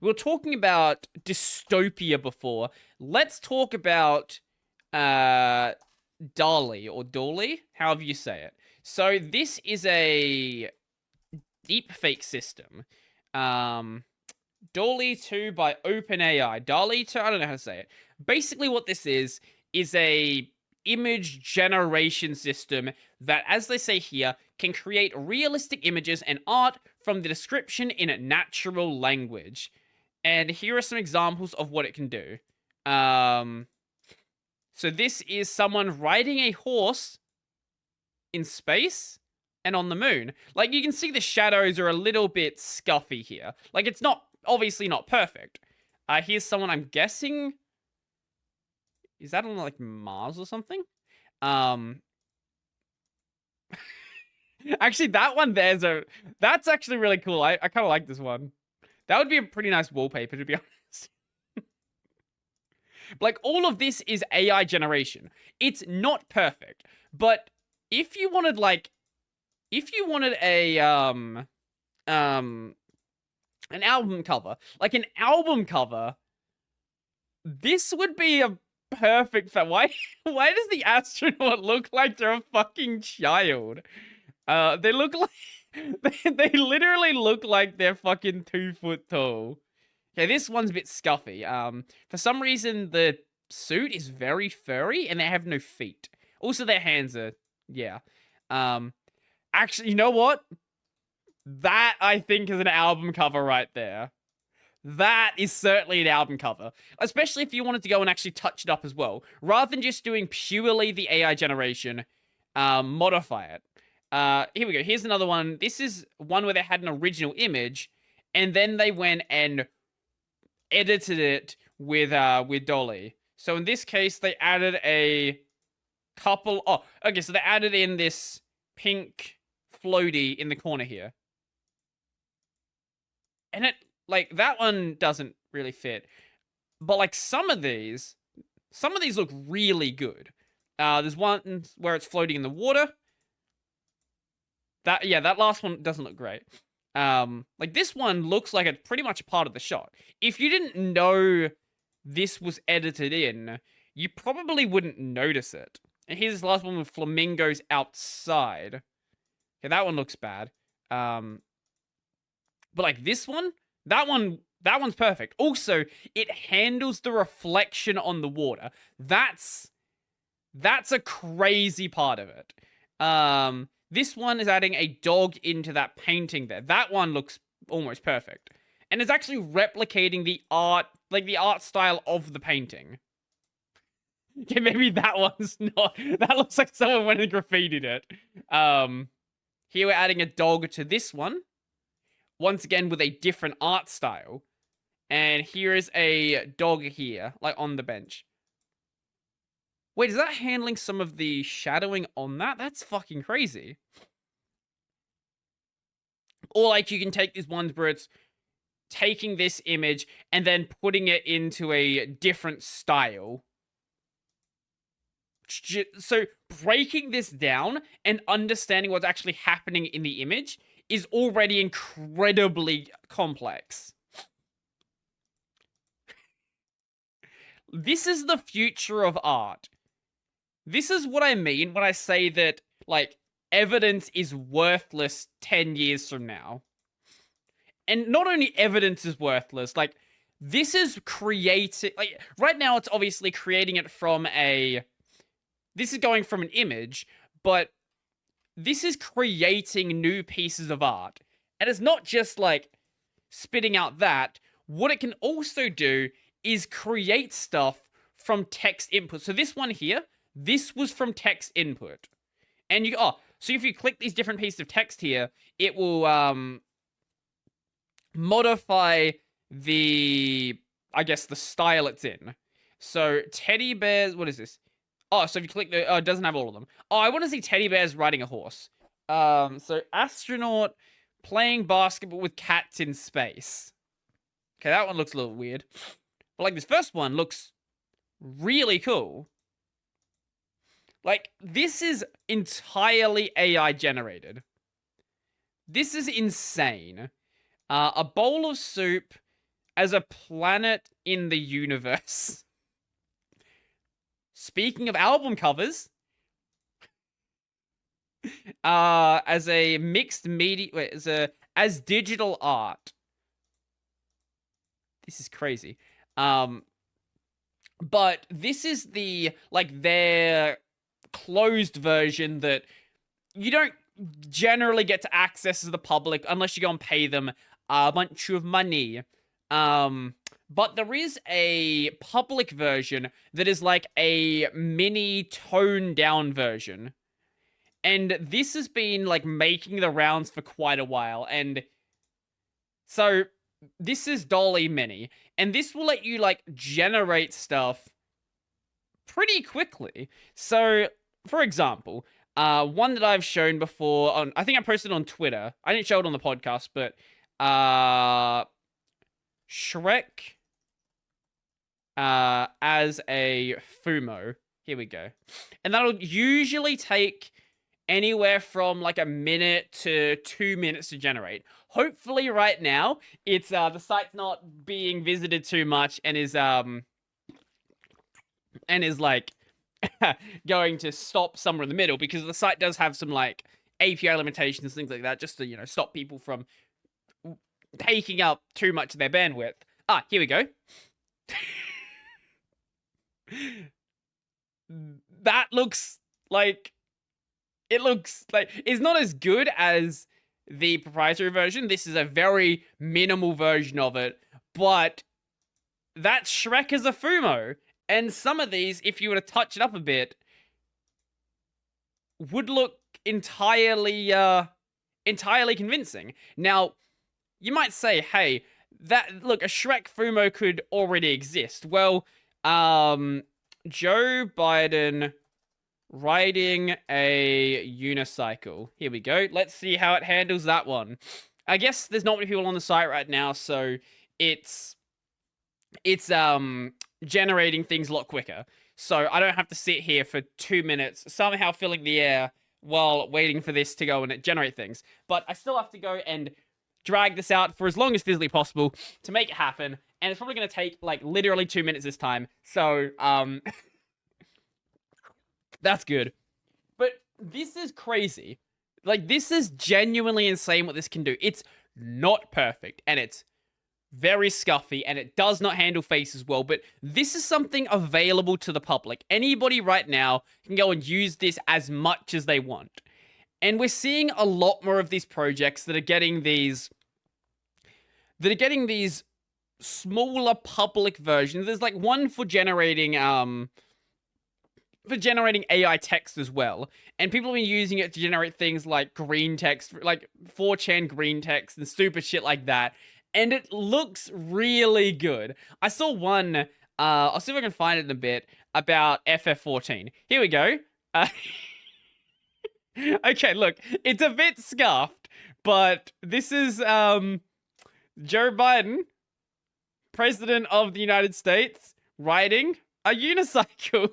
We were talking about dystopia before. Let's talk about uh DALL-E or Dolly, however you say it. So this is a deep fake system. Um DALL-E 2 by OpenAI. DALL-E 2, I don't know how to say it. Basically what this is a image generation system that, as they say here, can create realistic images and art from the description in natural language. And here are some examples of what it can do. Um, so this is someone riding a horse in space and on the moon. Like, you can see the shadows are a little bit scuffy here. Like, it's not, obviously not perfect. Here's someone, I'm guessing, is that on, like, Mars or something? Actually, that one that's actually really cool. I kind of like this one. That would be a pretty nice wallpaper, to be honest. Like, all of this is AI generation. It's not perfect, but if you wanted, like, if you wanted an album cover, like an album cover, this would be a perfect why does the astronaut look like they're a fucking child? They look like they literally look like they're fucking 2 foot tall. Okay, this one's a bit scuffy. For some reason the suit is very furry and they have no feet. Also, their hands are, yeah. Actually, you know what? That, I think, is an album cover right there. That is certainly an album cover. Especially if you wanted to go and actually touch it up as well. Rather than just doing purely the AI generation, modify it. Here we go. Here's another one. This is one where they had an original image, and then they went and edited it with Dolly. So in this case, they added a couple. Oh, okay. So they added in this pink floaty in the corner here, and it, like, that one doesn't really fit. But like some of these look really good. There's one where it's floating in the water. That last one doesn't look great. Like, this one looks like it's pretty much a part of the shot. If you didn't know this was edited in, you probably wouldn't notice it. And here's this last one with flamingos outside. Okay, that one looks bad. But like this one, that one's perfect. Also, it handles the reflection on the water. That's a crazy part of it. This one is adding a dog into that painting there. That one looks almost perfect. And it's actually replicating the art, like the art style of the painting. Okay, maybe that one's not. That looks like someone went and graffitied it. Here we're adding a dog to this one. Once again with a different art style. And here is a dog here, like on the bench. Wait, is that handling some of the shadowing on that? That's fucking crazy. Or like you can take these ones where it's taking this image and then putting it into a different style. So breaking this down and understanding what's actually happening in the image is already incredibly complex. This is the future of art. This is what I mean when I say that, like, evidence is worthless 10 years from now. And not only evidence is worthless, like, this is creating, like, right now it's obviously creating it from this is going from an image, but this is creating new pieces of art. And it's not just, like, spitting out that. What it can also do is create stuff from text input. So this one here, this was from text input. And so if you click these different pieces of text here, it will modify I guess the style it's in. So teddy bears, what is this? Oh, so if you click it doesn't have all of them. Oh, I want to see teddy bears riding a horse. So astronaut playing basketball with cats in space. Okay, that one looks a little weird. But like this first one looks really cool. Like, this is entirely AI generated. This is insane. A bowl of soup, as a planet in the universe. Speaking of album covers, as a mixed media, as digital art. This is crazy. But this is their closed version that you don't generally get to access as the public unless you go and pay them a bunch of money. But there is a public version that is like a mini toned down version. And this has been like making the rounds for quite a while. And so this is Dolly Mini, and this will let you like generate stuff pretty quickly. So, for example, one that I've shown before on, I think I posted on Twitter. I didn't show it on the podcast, but Shrek as a Fumo. Here we go. And that'll usually take anywhere from like a minute to 2 minutes to generate. Hopefully right now it's the site's not being visited too much and is like going to stop somewhere in the middle, because the site does have some like API limitations, things like that, just to, you know, stop people from taking up too much of their bandwidth. Here we go. That looks like, it looks like it's not as good as the proprietary version. This is a very minimal version of it, but that's Shrek as a Fumo. And some of these, if you were to touch it up a bit, would look entirely convincing. Now, you might say, hey, look, a Shrek Fumo could already exist. Well, Joe Biden riding a unicycle. Here we go. Let's see how it handles that one. I guess there's not many people on the site right now, so it's generating things a lot quicker. So I don't have to sit here for 2 minutes somehow filling the air while waiting for this to go and generate things. But I still have to go and drag this out for as long as physically possible to make it happen. And it's probably going to take like literally 2 minutes this time. So, that's good. But this is crazy. Like, this is genuinely insane what this can do. It's not perfect, and it's very scuffy, and it does not handle faces well, but this is something available to the public. Anybody right now can go and use this as much as they want. And we're seeing a lot more of these projects that are getting these smaller public versions. There's like one for generating AI text as well. And people have been using it to generate things like green text, like 4chan green text and stupid shit like that. And it looks really good. I saw one, I'll see if I can find it in a bit, about FF14. Here we go. Okay, look, it's a bit scuffed, but this is Joe Biden, President of the United States, riding a unicycle.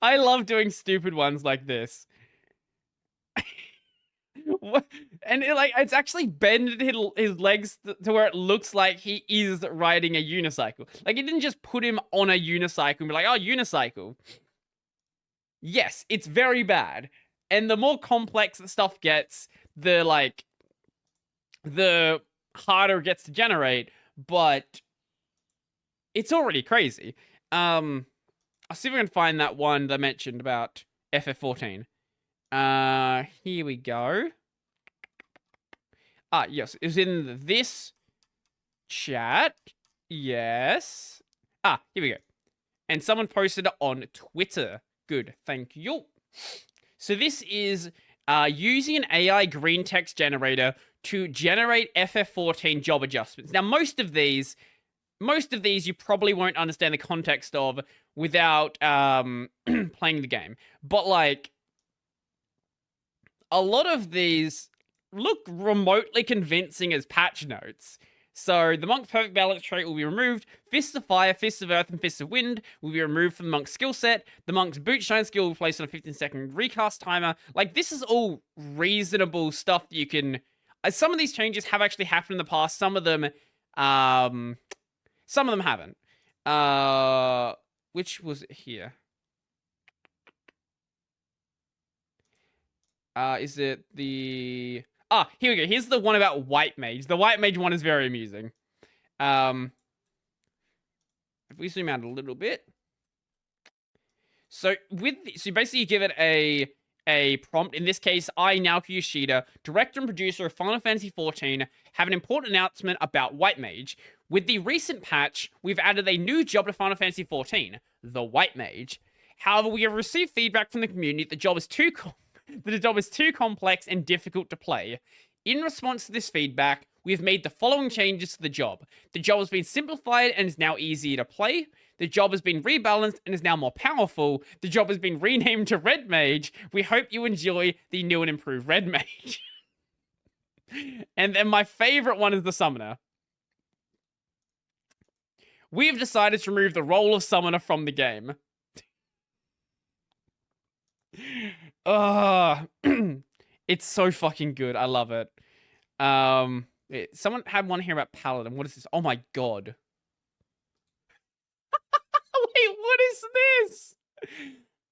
I love doing stupid ones like this. And it's actually bended his legs to where it looks like he is riding a unicycle. Like, it didn't just put him on a unicycle and be like, oh, unicycle. Yes, it's very bad. And the more complex the stuff gets, the harder it gets to generate, but it's already crazy. I'll see if I can find that one that I mentioned about FF14. Here we go. Yes, it was in this chat. Yes. Here we go. And someone posted it on Twitter. Good, thank you. So this is using an AI green text generator to generate FF14 job adjustments. Now, most of these you probably won't understand the context of without playing the game. But like, a lot of these look remotely convincing as patch notes. So the Monk's Perfect Balance trait will be removed. Fists of Fire, Fists of Earth, and Fists of Wind will be removed from the Monk's skill set. The Monk's Boot Shine skill will be placed on a 15-second recast timer. Like, this is all reasonable stuff that you can some of these changes have actually happened in the past. Some of them haven't. Which was here? Is it the... here we go. Here's the one about White Mage. The White Mage one is very amusing. If we zoom out a little bit. So basically you give it a prompt. In this case, I, Naoki Yoshida, director and producer of Final Fantasy XIV, have an important announcement about White Mage. With the recent patch, we've added a new job to Final Fantasy XIV, the White Mage. However, we have received feedback from the community that the job is too complex and difficult to play. In response to this feedback, we have made the following changes to the job. The job has been simplified and is now easier to play. The job has been rebalanced and is now more powerful. The job has been renamed to Red Mage. We hope you enjoy the new and improved Red Mage. And then my favorite one is the Summoner. We have decided to remove the role of Summoner from the game. It's so fucking good. I love it. Someone had one here about Paladin. What is this? Oh my god. Wait, what is this?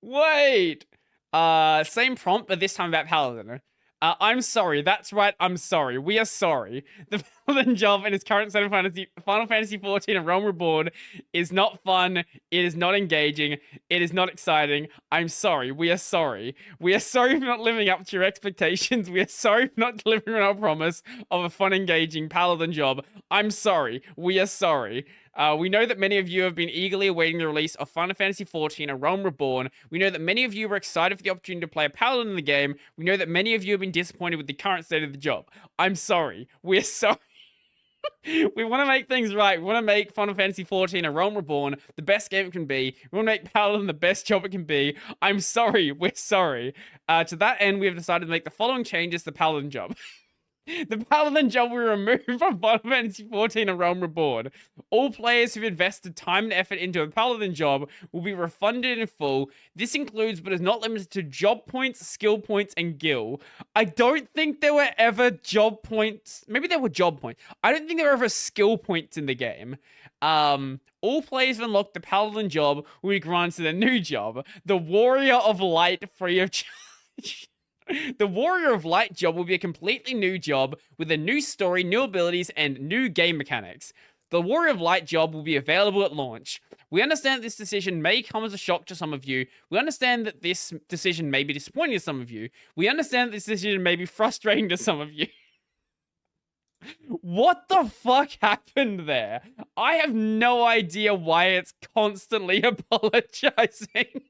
Wait. Same prompt, but this time about Paladin. I'm sorry. That's right. I'm sorry. We are sorry. The Paladin job in its current set of Final Fantasy XIV and Realm Reborn is not fun. It is not engaging. It is not exciting. I'm sorry. We are sorry. We are sorry for not living up to your expectations. We are sorry for not delivering on our promise of a fun, engaging Paladin job. I'm sorry. We are sorry. We know that many of you have been eagerly awaiting the release of Final Fantasy XIV and Realm Reborn. We know that many of you were excited for the opportunity to play a Paladin in the game. We know that many of you have been disappointed with the current state of the job. I'm sorry. We're sorry. We want to make things right. We want to make Final Fantasy XIV and Realm Reborn the best game it can be. We want to make Paladin the best job it can be. I'm sorry. We're sorry. To that end, we have decided to make the following changes to the Paladin job. The Paladin job we removed from Final Fantasy XIV and Realm Reborn. All players who've invested time and effort into a Paladin job will be refunded in full. This includes, but is not limited to, job points, skill points, and gil. I don't think there were ever job points. Maybe there were job points. I don't think there were ever skill points in the game. All players who unlock the Paladin job will be granted a new job. The Warrior of Light, free of charge. The Warrior of Light job will be a completely new job with a new story, new abilities, and new game mechanics. The Warrior of Light job will be available at launch. We understand that this decision may come as a shock to some of you. We understand that this decision may be disappointing to some of you. We understand that this decision may be frustrating to some of you. What the fuck happened there? I have no idea why it's constantly apologizing.